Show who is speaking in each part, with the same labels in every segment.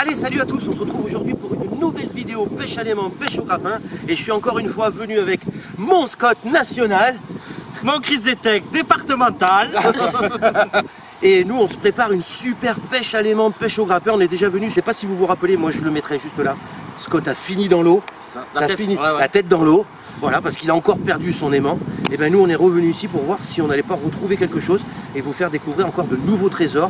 Speaker 1: Allez, salut à tous, on se retrouve aujourd'hui pour une nouvelle vidéo pêche à l'aimant, pêche au grappin. Et je suis encore une fois venu avec mon Scott national,
Speaker 2: mon Chris Detect départemental.
Speaker 1: Et nous on se prépare une super pêche à l'aimant, pêche au grappin. On est déjà venu, je sais pas si vous vous rappelez, moi je le mettrai juste là. Scott a fini dans l'eau, la tête dans l'eau. Voilà, parce qu'il a encore perdu son aimant. Et bien nous on est revenu ici pour voir si on n'allait pas retrouver quelque chose et vous faire découvrir encore de nouveaux trésors.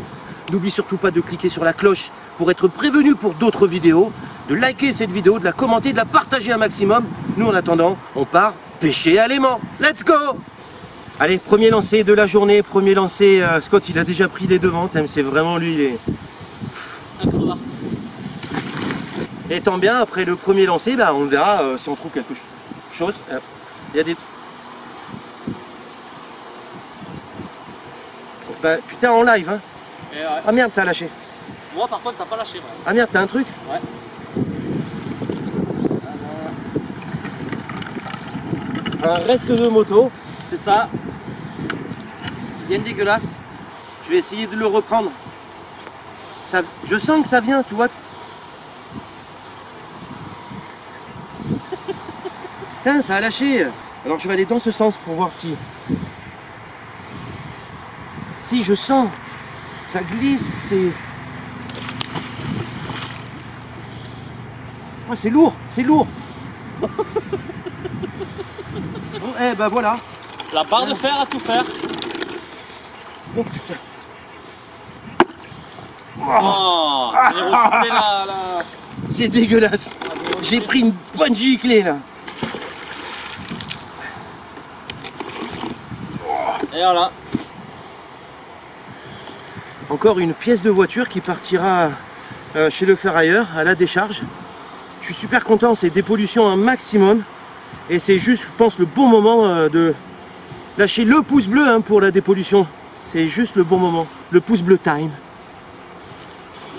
Speaker 1: N'oublie surtout pas de cliquer sur la cloche pour être prévenu pour d'autres vidéos, de liker cette vidéo, de la commenter, de la partager un maximum. Nous en attendant, on part pêcher à l'aimant. Let's go! Allez, premier lancer de la journée, premier lancer. Scott il a déjà pris les devants, c'est vraiment lui, il est... Et tant bien, après le premier lancer, bah, on verra si on trouve quelque chose. Il y a des... Bah, putain, en live, hein.
Speaker 2: Ouais.
Speaker 1: Ah merde, ça a lâché.
Speaker 2: Moi par contre ça n'a pas lâché. Ouais.
Speaker 1: Ah merde, t'as un truc?
Speaker 2: Ouais.
Speaker 1: Un reste de moto.
Speaker 2: C'est ça. Bien dégueulasse.
Speaker 1: Je vais essayer de le reprendre. Ça, je sens que ça vient, tu vois. Putain, ça a lâché. Alors je vais aller dans ce sens pour voir si... Si, je sens. Ça glisse, c'est... Oh, c'est lourd, c'est lourd. Bon, eh ben voilà.
Speaker 2: La barre de fer à tout faire.
Speaker 1: Oh putain.
Speaker 2: Oh, j'ai refoulé la...
Speaker 1: C'est dégueulasse. J'ai pris une bonne giclée là.
Speaker 2: Et voilà.
Speaker 1: Encore une pièce de voiture qui partira chez le ferrailleur à la décharge. Je suis super content, c'est des pollutions un maximum. Et c'est juste, je pense, le bon moment de lâcher le pouce bleu hein, pour la dépollution. C'est juste le bon moment. Le pouce bleu time.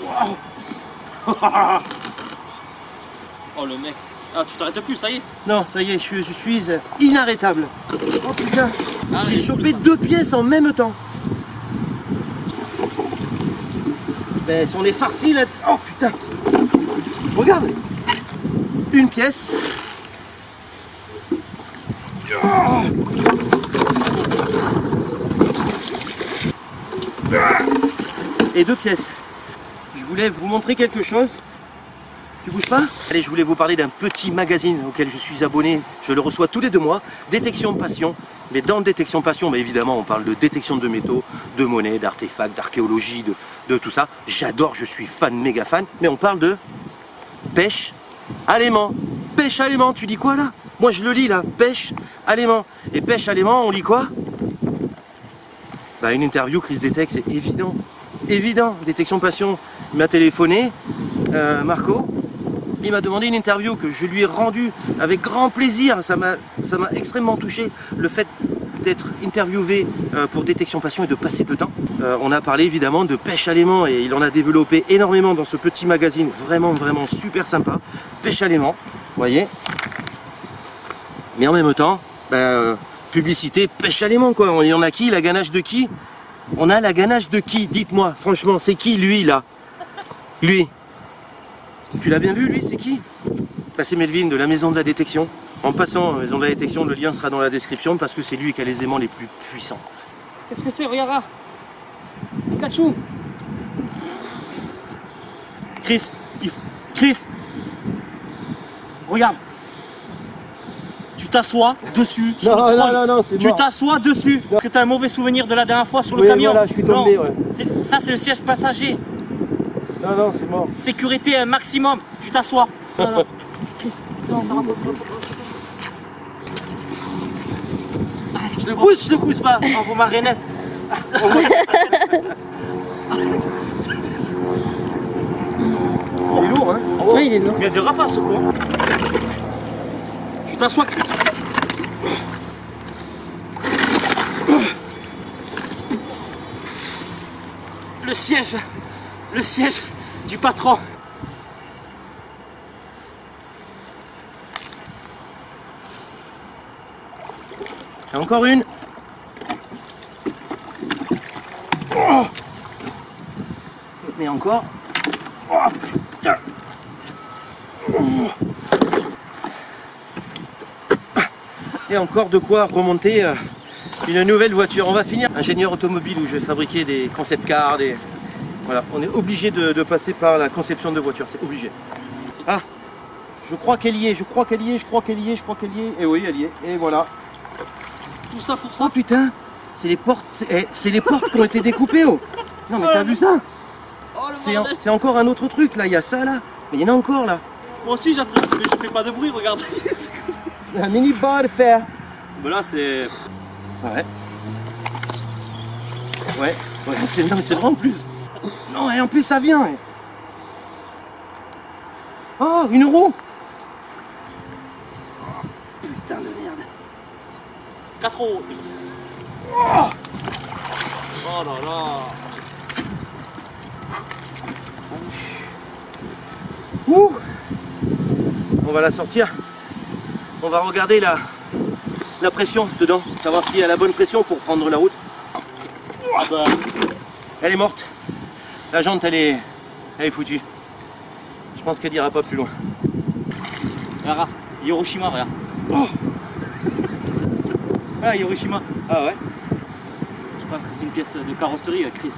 Speaker 2: Wow. Oh le mec. Ah tu t'arrêtes plus, ça y est.
Speaker 1: Non, ça y est, je suis inarrêtable. Oh putain,
Speaker 2: Ah,
Speaker 1: j'ai chopé deux pièces en même temps. Ben, si on est farci là... Oh putain. Regarde. Une pièce. Et deux pièces. Je voulais vous montrer quelque chose. Tu bouges pas? Allez, je voulais vous parler d'un petit magazine auquel je suis abonné. Je le reçois tous les 2 mois. Détection Passion. Mais dans Détection Passion, bah évidemment, on parle de détection de métaux, de monnaie, d'artefacts, d'archéologie, de tout ça. J'adore, je suis fan, méga fan. Mais on parle de pêche à l'aimant. Pêche à l'aimant, tu lis quoi là? Moi je le lis là, pêche à l'aimant. Et pêche à l'aimant, on lit quoi? Bah une interview Chris Detect, c'est évident. Évident, Détection Passion. Il m'a téléphoné, Marco. Il m'a demandé une interview que je lui ai rendue avec grand plaisir. Ça m'a extrêmement touché, le fait d'être interviewé pour Détection Passion et de passer dedans. On a parlé évidemment de pêche à l'aimant et il en a développé énormément dans ce petit magazine, vraiment super sympa. Pêche à l'aimant, vous voyez. Mais en même temps, publicité pêche à l'aimant quoi. Il y en a qui? La ganache de qui? On a la ganache de qui? Dites-moi, franchement, c'est qui lui là? Lui. Tu l'as bien vu, lui, c'est qui? Bah, c'est Melvin de la Maison de la Détection. En passant, Maison de la Détection, le lien sera dans la description parce que c'est lui qui a les aimants les plus puissants.
Speaker 2: Qu'est-ce que c'est? Regarde là. Pikachu. Chris. Chris. Regarde. Tu t'assois dessus. Sur le troll.
Speaker 1: Non, c'est
Speaker 2: Tu t'assois dessus.
Speaker 1: Non.
Speaker 2: Que tu as un mauvais souvenir de la dernière fois sur le
Speaker 1: Oui,
Speaker 2: camion.
Speaker 1: voilà, je suis tombé,
Speaker 2: non.
Speaker 1: ouais.
Speaker 2: Ça, c'est le siège passager.
Speaker 1: Non, c'est mort.
Speaker 2: Sécurité un maximum. Tu t'assois. Non. Chris. Non,
Speaker 1: Je te pousse pas.
Speaker 2: Envoie ma rainette.
Speaker 1: Il est lourd, hein?
Speaker 3: Oui, il est lourd.
Speaker 2: Il y a des rapaces, ce con. Tu t'assois, Chris. Le siège du patron.
Speaker 1: J'ai encore une. Oh, mais encore. Oh putain. Et encore de quoi remonter une nouvelle voiture. On va finir ingénieur automobile où je vais fabriquer des concept cars. Voilà, on est obligé de passer par la conception de voitures, c'est obligé. Ah, je crois qu'elle y est, je crois qu'elle y est, je crois qu'elle y est, je crois qu'elle y est. Et oui, elle y est, et voilà.
Speaker 2: Tout ça pour ça.
Speaker 1: Oh putain, c'est les portes, c'est les portes qui ont été découpées. Oh. Non mais t'as vu ça?
Speaker 2: Oh,
Speaker 1: C'est encore un autre truc là, il y a ça là, mais il y en a encore là.
Speaker 2: Moi aussi j'attrape, mais je fais pas de bruit, regarde.
Speaker 1: Un mini bas de fer.
Speaker 2: Mais là c'est...
Speaker 1: Ouais. Ouais, ouais, c'est vrai en plus. Non, et en plus ça vient. Oh, une roue. Putain de merde.
Speaker 2: 4 €.
Speaker 1: Oh,
Speaker 2: Oh là là.
Speaker 1: ouh. On va la sortir. On va regarder la pression dedans, savoir s'il y a la bonne pression pour prendre la route.
Speaker 2: Ah bah,
Speaker 1: Elle est morte. La jante, elle est foutue. Je pense qu'elle ira pas plus loin.
Speaker 2: regarde, Hiroshima, regarde.
Speaker 1: Oh.
Speaker 2: Ah, Hiroshima.
Speaker 1: Ah ouais.
Speaker 2: Je pense que c'est une pièce de carrosserie, Chris.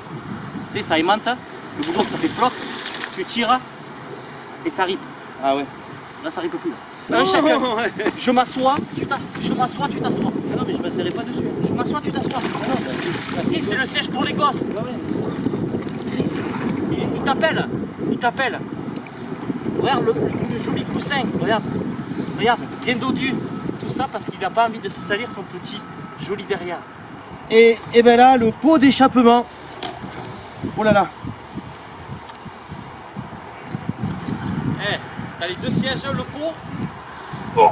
Speaker 2: Tu sais, ça aimante, le boulot ça fait ploc, tu tires et ça ripe.
Speaker 1: Ah ouais.
Speaker 2: Là, ça ripe plus. Là. Un chacun. Je m'assois, tu t'assois.
Speaker 1: Ah non, mais je m'asserai pas dessus.
Speaker 2: Je m'assois, tu t'assois. Chris, c'est le siège pour les gosses.
Speaker 1: Ah ouais.
Speaker 2: Chris, il t'appelle. Il t'appelle. Regarde le joli coussin. Regarde. Regarde, bien dodu. Tout ça parce qu'il n'a pas envie de se salir son petit joli derrière.
Speaker 1: Et ben là, le pot d'échappement. Oh là là.
Speaker 2: Eh, t'as les deux sièges, le pot.
Speaker 1: Oh.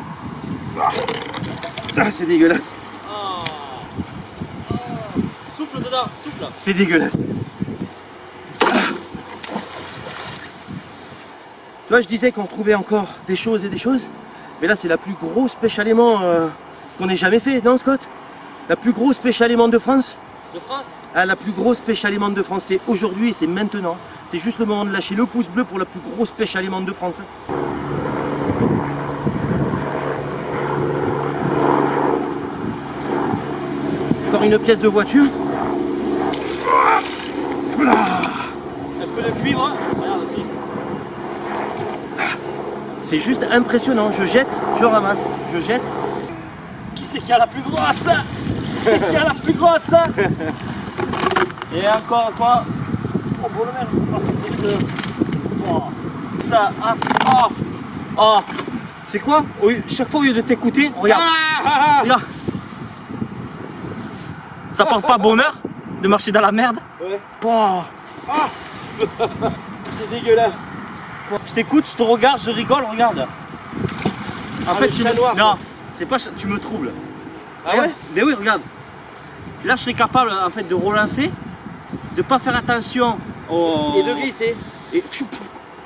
Speaker 1: Ah, c'est dégueulasse.
Speaker 2: Oh. Oh. Souffle dedans, souffle.
Speaker 1: C'est dégueulasse. Ah. Tu vois, je disais qu'on trouvait encore des choses et des choses. Mais là, c'est la plus grosse pêche à l'aimant qu'on ait jamais fait, non, Scott? La plus grosse pêche à l'aimant de France?
Speaker 2: De France?
Speaker 1: Ah, la plus grosse pêche à l'aimant de France, c'est aujourd'hui et c'est maintenant. C'est juste le moment de lâcher le pouce bleu pour la plus grosse pêche à l'aimant de France. Encore une pièce de voiture.
Speaker 2: Un peu de cuivre, hein. Regarde aussi.
Speaker 1: C'est juste impressionnant. Je jette, je ramasse, je jette.
Speaker 2: Qui c'est qui a la plus grosse? Qui c'est qui a la plus grosse? Et encore quoi? Oh bon le merde, oh. Ça, ah, oh, oh. C'est quoi? Chaque fois au lieu de t'écouter, regarde. Regarde. Ça porte pas bonheur de marcher dans la merde?
Speaker 1: Ouais.
Speaker 2: Oh.
Speaker 1: Ah. C'est dégueulasse.
Speaker 2: Je t'écoute, je te regarde, je rigole, regarde. En fait, tu
Speaker 1: noir,
Speaker 2: non, c'est pas, tu me troubles.
Speaker 1: Ah ouais?
Speaker 2: Mais oui, regarde. Là, je serais capable en fait de relancer, de pas faire attention au...
Speaker 1: Et de glisser.
Speaker 2: Et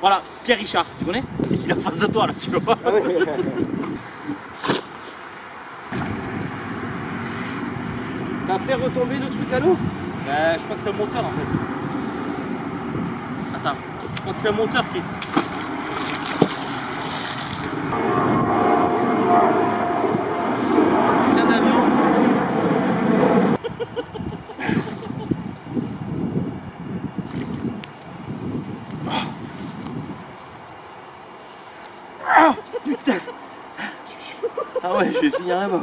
Speaker 2: voilà, Pierre Richard, tu connais? C'est qu'il est en face de toi là, tu vois.
Speaker 1: Ah ouais. T'as fait retomber le truc à l'eau?
Speaker 2: Je crois que c'est le moteur en fait. Attends, je crois que c'est le moteur, Chris.
Speaker 1: Putain d'avion. Ah, putain. Ah ouais, je vais finir là-bas.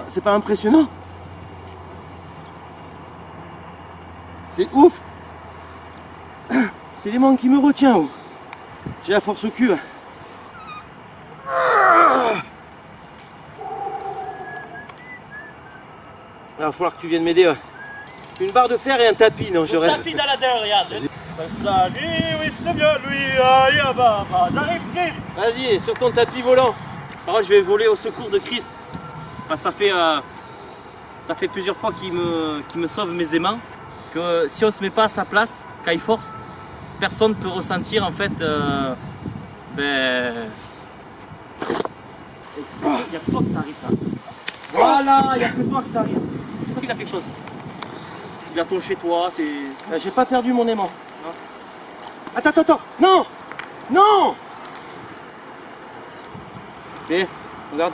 Speaker 1: C'est pas impressionnant? C'est ouf. C'est l'aimant qui me retient. Oh. J'ai la force au cul. Il va falloir que tu viennes m'aider. Une barre de fer et un tapis, non, je rêve.
Speaker 2: Tapis dans la terre, regarde. Salut, oui c'est bien lui, aïe, bah, j'arrive Chris.
Speaker 1: Vas-y, sur ton tapis volant.
Speaker 2: Par contre, je vais voler au secours de Chris. Enfin, ça fait plusieurs fois qu'il me sauve mes aimants. Que si on se met pas à sa place, quand il force, personne ne peut ressentir en fait. Il y a que toi que ça arrive ça. Voilà, il n'y a que toi que ça arrive. Il a quelque chose. Il a ton chez toi, t'es...
Speaker 1: J'ai pas perdu mon aimant. Non. Attends. Non. Non. Et regarde.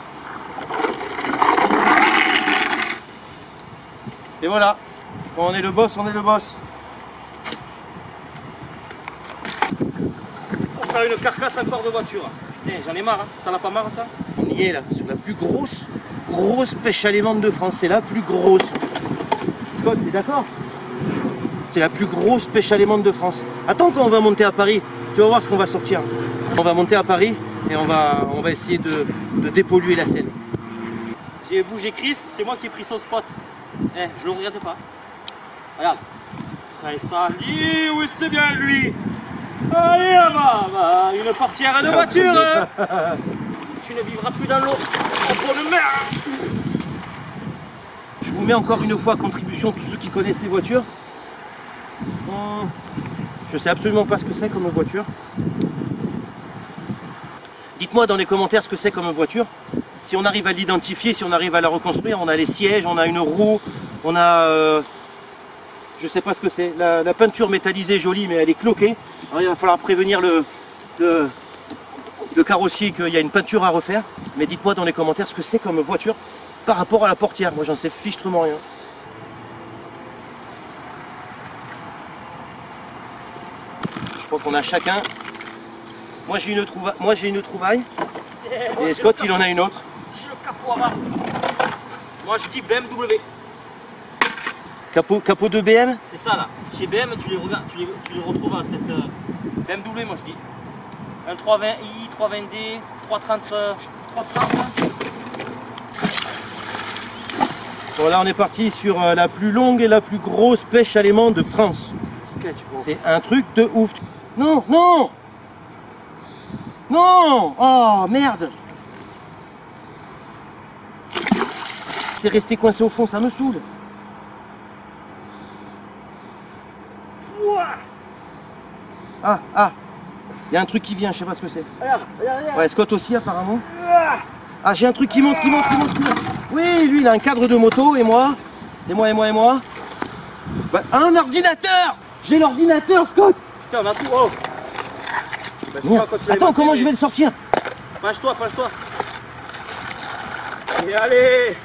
Speaker 1: Et voilà. Quand on est le boss, on est le boss.
Speaker 2: On fait une carcasse encore de voiture. Putain, j'en ai marre, hein. T'en as pas marre ça?
Speaker 1: On y est là, sur la plus grosse pêche allemande de France. C'est la plus grosse. Scott, t'es d'accord? C'est la plus grosse pêche allemande de France. Attends, quand on va monter à Paris, tu vas voir ce qu'on va sortir. On va monter à Paris et on va essayer de dépolluer la Seine.
Speaker 2: J'ai bougé Chris, c'est moi qui ai pris son spot. Eh, je le regrette pas. Regarde. Très sali, oui c'est bien lui. Allez là-bas, une portière de voiture. Tu ne vivras plus dans l'eau. En bonne mer.
Speaker 1: Je vous mets encore une fois à contribution tous ceux qui connaissent les voitures. Je sais absolument pas ce que c'est comme une voiture. Dites-moi dans les commentaires ce que c'est comme une voiture. Si on arrive à l'identifier, si on arrive à la reconstruire, on a les sièges, on a une roue, on a... je sais pas ce que c'est. La peinture métallisée est jolie, mais elle est cloquée. Alors, il va falloir prévenir le carrossier qu'il y a une peinture à refaire. Mais dites-moi dans les commentaires ce que c'est comme voiture par rapport à la portière. Moi j'en sais fichtrement rien. Je crois qu'on a chacun. Moi j'ai une trouvaille. Et Scott il en a une autre.
Speaker 2: J'ai le capot avant. Moi je dis BMW.
Speaker 1: Capot de BM?
Speaker 2: C'est ça là. Chez BM tu les retrouves à cette BMW moi je dis. Un 320i, 320D, 330.
Speaker 1: Bon là on est parti sur la plus longue et la plus grosse pêche allemande de France. C'est un truc de ouf. Non, non. Non. Oh merde. C'est resté coincé au fond, ça me saoule. Ah, il y a un truc qui vient, je sais pas ce que c'est.
Speaker 2: Regarde.
Speaker 1: Ouais, Scott aussi apparemment. Ah, j'ai un truc qui monte. Oui, lui il a un cadre de moto et moi. Bah, un ordinateur. J'ai l'ordinateur, Scott.
Speaker 2: Putain, on a tout. Oh.
Speaker 1: Bah, attends, comment je vais le sortir?
Speaker 2: Penche-toi. Et allez.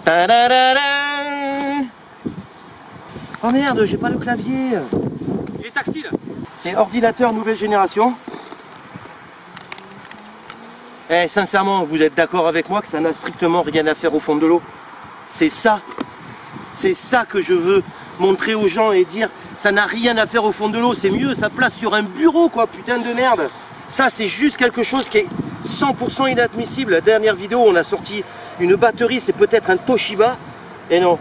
Speaker 1: Ta-da-da-da. Oh merde, j'ai pas le clavier.
Speaker 2: Il est tactile.
Speaker 1: C'est ordinateur nouvelle génération. Eh, sincèrement, vous êtes d'accord avec moi que ça n'a strictement rien à faire au fond de l'eau? C'est ça que je veux montrer aux gens et dire, ça n'a rien à faire au fond de l'eau, c'est mieux, ça place sur un bureau quoi, putain de merde. Ça c'est juste quelque chose qui est 100% inadmissible. La dernière vidéo, on a sorti une batterie, c'est peut-être un Toshiba. Et non,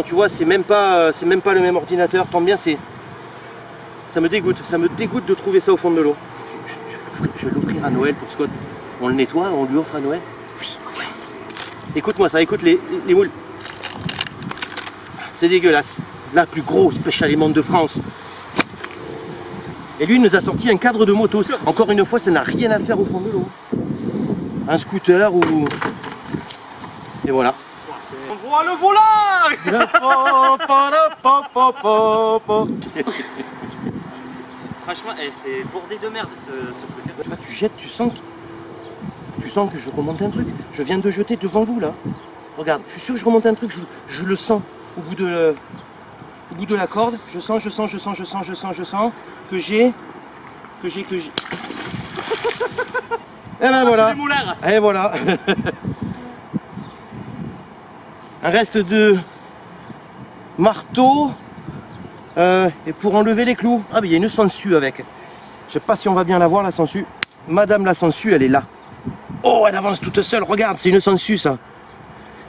Speaker 1: tu vois, c'est même pas le même ordinateur, tant bien c'est... Ça me dégoûte de trouver ça au fond de l'eau. Je vais l'offrir à Noël pour Scott. On le nettoie, on lui offre à Noël. Oui. Écoute-moi ça, écoute les moules. C'est dégueulasse. La plus grosse pêche allemande de France. Et lui, il nous a sorti un cadre de moto. Encore une fois, ça n'a rien à faire au fond de l'eau. Un scooter ou... Et voilà.
Speaker 2: On voit le volant. Franchement, c'est bordé de merde ce truc.
Speaker 1: Là, tu jettes, tu sens que je remonte un truc. Je viens de jeter devant vous là. Regarde, je suis sûr que je remonte un truc, je le sens au bout de la corde. Je sens que j'ai. Et ben voilà. Et voilà. Un reste de marteau. Et pour enlever les clous. Ah mais il y a une sangsue avec. Je sais pas si on va bien la voir la sangsue. Madame la sangsue, elle est là. Oh, elle avance toute seule, regarde, c'est une sangsue ça.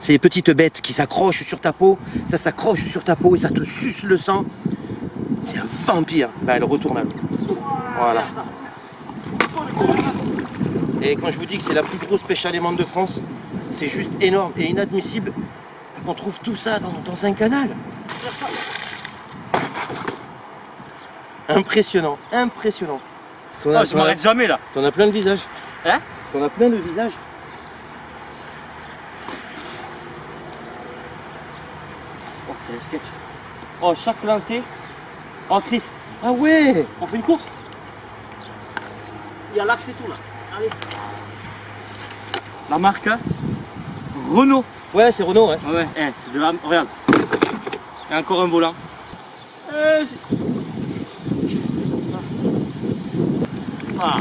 Speaker 1: C'est les petites bêtes qui s'accrochent sur ta peau. Ça s'accroche sur ta peau et ça te suce le sang. C'est un vampire. Là, elle retourne à l'eau. Voilà. Et quand je vous dis que c'est la plus grosse pêche allemande de France, c'est juste énorme et inadmissible. On trouve tout ça dans un canal. Impressionnant.
Speaker 2: Je m'arrête jamais là.
Speaker 1: T'en as plein le visage.
Speaker 2: Hein?
Speaker 1: T'en as plein le visage.
Speaker 2: Oh, c'est un sketch. Oh, chaque lancé. Oh, Chris,
Speaker 1: Ah ouais.
Speaker 2: on fait une course? Il y a l'axe et tout là. Allez. La marque Renault.
Speaker 1: Ouais, c'est Renault, ouais.
Speaker 2: Ouais, eh, c'est de la. Regarde. Il y a encore un volant. Voilà.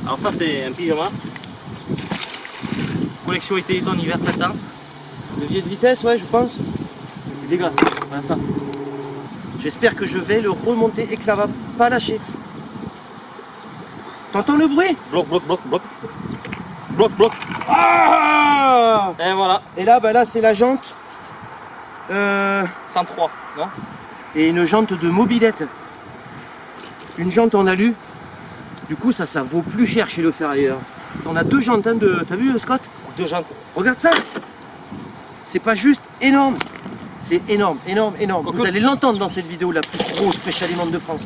Speaker 2: Alors ça c'est un pyjama. Collection été en hiver printemps.
Speaker 1: Levier de vitesse, ouais, je pense.
Speaker 2: Mais c'est dégueulasse. Voilà ça.
Speaker 1: J'espère que je vais le remonter et que ça va pas lâcher. T'entends le bruit?
Speaker 2: Bloc, bloc, bloc, bloc. Bloc, bloc. Ah! Et voilà.
Speaker 1: Et là, bah là, c'est la jante.
Speaker 2: 103, non?
Speaker 1: Et une jante de mobilette. Une jante en alu. Du coup, ça vaut plus cher chez le ferrailleur. On a deux jantes, hein, de. T'as vu, Scott?
Speaker 2: Deux jantes.
Speaker 1: Regarde ça. C'est pas juste énorme. C'est énorme, énorme, énorme. Vous allez l'entendre dans cette vidéo, la plus grosse pêche alimentaire de France.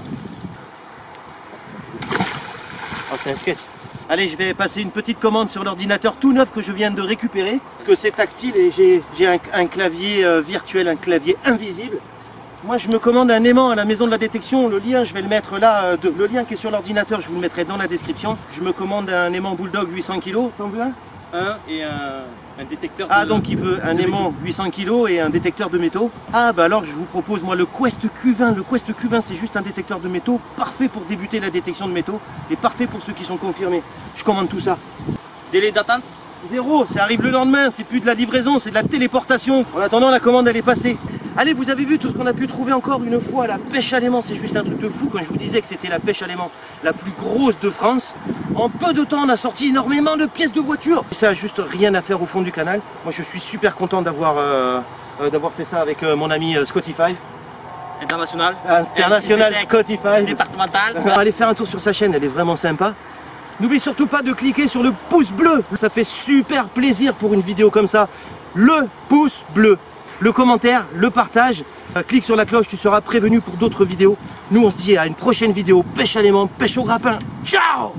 Speaker 2: Oh, c'est un sketch.
Speaker 1: Allez, je vais passer une petite commande sur l'ordinateur tout neuf que je viens de récupérer. Parce que c'est tactile et j'ai un clavier virtuel, un clavier invisible. Moi, je me commande un aimant à la maison de la détection. Le lien, je vais le mettre là. Le lien qui est sur l'ordinateur, je vous le mettrai dans la description. Je me commande un aimant Bulldog 800 kg. T'en veux un?
Speaker 2: Un et un détecteur
Speaker 1: Ah,
Speaker 2: de...
Speaker 1: donc il veut un aimant 800 kg et un détecteur de métaux. Ah, bah alors je vous propose, moi, le Quest Q20. Le Quest Q20, c'est juste un détecteur de métaux, parfait pour débuter la détection de métaux et parfait pour ceux qui sont confirmés. Je commande tout ça.
Speaker 2: Délai d'attente?
Speaker 1: Zéro, ça arrive le lendemain, c'est plus de la livraison, c'est de la téléportation. En attendant, la commande, elle est passée. Allez, vous avez vu tout ce qu'on a pu trouver encore une fois, la pêche à l'aimant, c'est juste un truc de fou. Quand je vous disais que c'était la pêche à l'aimant la plus grosse de France, en peu de temps, on a sorti énormément de pièces de voitures. Ça a juste rien à faire au fond du canal. Moi, je suis super content d'avoir fait ça avec mon ami Scotty5.
Speaker 2: International.
Speaker 1: International Scotty5.
Speaker 2: Départemental.
Speaker 1: Allez faire un tour sur sa chaîne, elle est vraiment sympa. N'oublie surtout pas de cliquer sur le pouce bleu, ça fait super plaisir pour une vidéo comme ça. Le pouce bleu, le commentaire, le partage, clique sur la cloche, tu seras prévenu pour d'autres vidéos. Nous on se dit à une prochaine vidéo, pêche à l'aimant, pêche au grappin. Ciao!